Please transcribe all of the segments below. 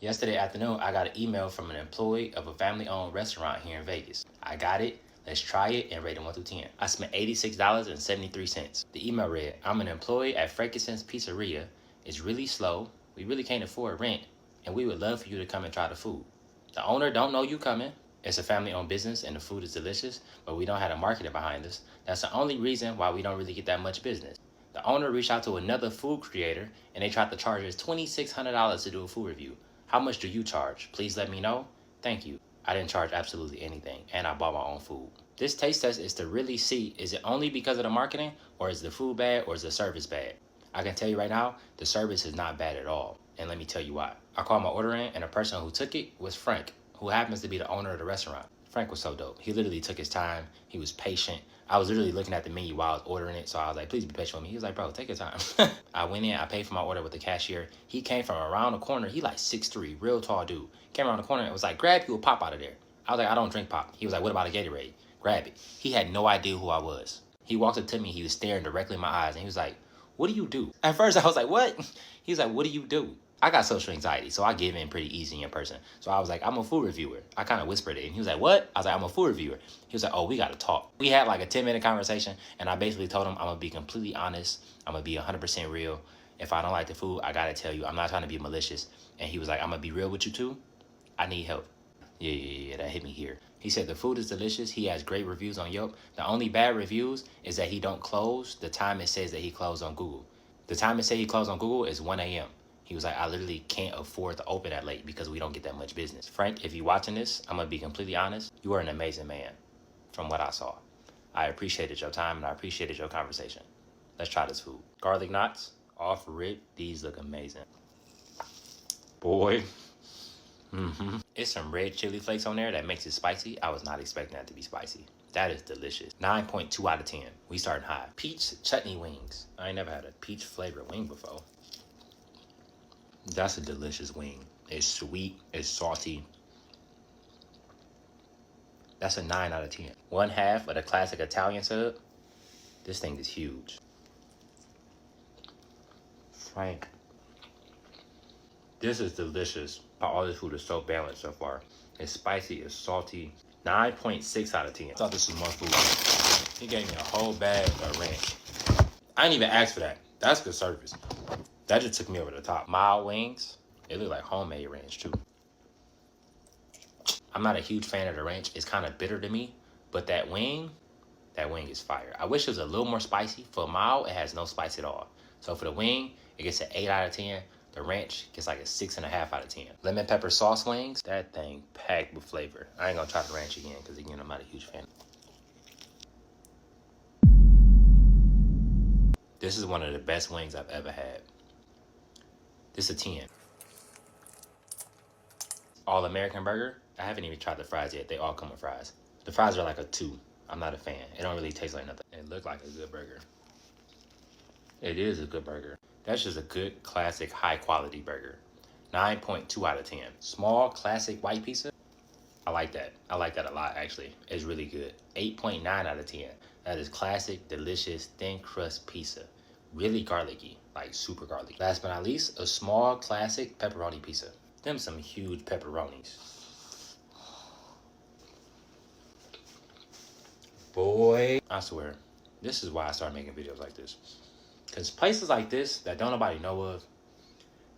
Yesterday afternoon, I got an email from an employee of a family-owned restaurant here in Vegas. I got it. Let's try it and rate it 1 through 10. I spent $86.73. The email read, I'm an employee at Frankincense Pizzeria. It's really slow. We really can't afford rent, and we would love for you to come and try the food. The owner don't know you coming. It's a family-owned business, and the food is delicious, but we don't have a marketing behind us. That's the only reason why we don't really get that much business. The owner reached out to another food creator, and they tried to charge us $2,600 to do a food review. How much do you charge? Please let me know. Thank you. I didn't charge absolutely anything, and I bought my own food. This taste test is to really see, is it only because of the marketing, or is the food bad, or is the service bad? I can tell you right now, the service is not bad at all, and let me tell you why. I called my order in, and the person who took it was Frank, who happens to be the owner of the restaurant. Frank was so dope. He literally took his time. He was patient. I was literally looking at the menu while I was ordering it, so I was like, please be patient with me. He was like, bro, take your time. I went in, I paid for my order with the cashier. He came from around the corner. He like 6'3", real tall dude. Came around the corner and was like, grab you a pop out of there. I was like, I don't drink pop. He was like, what about a Gatorade? Grab it. He had no idea who I was. He walked up to me. He was staring directly in my eyes, and he was like, what do you do? At first, I was like, what? He was like, what do you do? I got social anxiety, so I give in pretty easy in person. So I was like, I'm a food reviewer. I kind of whispered it, and he was like, what? I was like, I'm a food reviewer. He was like, oh, we got to talk. We had like a 10-minute conversation, and I basically told him I'm going to be completely honest. I'm going to be 100% real. If I don't like the food, I got to tell you. I'm not trying to be malicious. And he was like, I'm going to be real with you too. I need help. Yeah, that hit me here. He said the food is delicious. He has great reviews on Yelp. The only bad reviews is that he don't close the time it says that he closed on Google. The time it says he closed on Google is 1 a.m. He was like, I literally can't afford to open that late because we don't get that much business. Frank, if you're watching this, I'm going to be completely honest. You are an amazing man from what I saw. I appreciated your time and I appreciated your conversation. Let's try this food. Garlic knots, off rip. These look amazing. Boy. It's some red chili flakes on there that makes it spicy. I was not expecting that to be spicy. That is delicious. 9.2 out of 10. We starting high. Peach chutney wings. I ain't never had a peach flavored wing before. That's a delicious wing. It's sweet. It's salty. That's a 9 out of 10. 1/2 of the classic Italian sub. This thing is huge. Frank. This is delicious. All this food is so balanced so far. It's spicy. It's salty. 9.6 out of 10. I thought this was more food. He gave me a whole bag of ranch. I didn't even ask for that. That's good service. That just took me over the top. Mild wings. They look like homemade ranch too. I'm not a huge fan of the ranch. It's kind of bitter to me. But that wing is fire. I wish it was a little more spicy. For mild, it has no spice at all. So for the wing, it gets an 8 out of 10. The ranch gets like a 6.5 out of 10. Lemon pepper sauce wings. That thing packed with flavor. I ain't gonna try the ranch again because again, I'm not a huge fan. This is one of the best wings I've ever had. This is a 10. All American burger. I haven't even tried the fries yet. They all come with fries. The fries are like a 2. I'm not a fan. It don't really taste like nothing. It looked like a good burger. It is a good burger. That's just a good, classic, high-quality burger. 9.2 out of 10. Small, classic white pizza. I like that. I like that a lot, actually. It's really good. 8.9 out of 10. That is classic, delicious, thin crust pizza. Really garlicky, like super garlicky. Last but not least, a small, classic pepperoni pizza. Them some huge pepperonis. Boy, I swear, this is why I started making videos like this. Because places like this that don't nobody know of,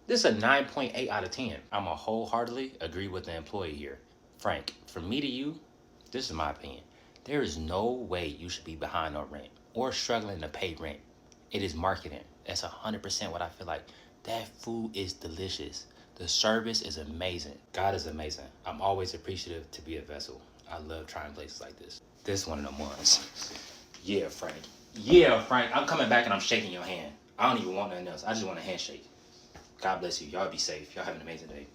this is a 9.8 out of 10. I'm going to wholeheartedly agree with the employee here. Frank, from me to you, this is my opinion. There is no way you should be behind on rent or struggling to pay rent. It is marketing. That's 100% what I feel like. That food is delicious. The service is amazing. God is amazing. I'm always appreciative to be a vessel. I love trying places like this. This one of them ones. Yeah, Frank. Yeah, Frank. I'm coming back and I'm shaking your hand. I don't even want nothing else. I just want a handshake. God bless you. Y'all be safe. Y'all have an amazing day.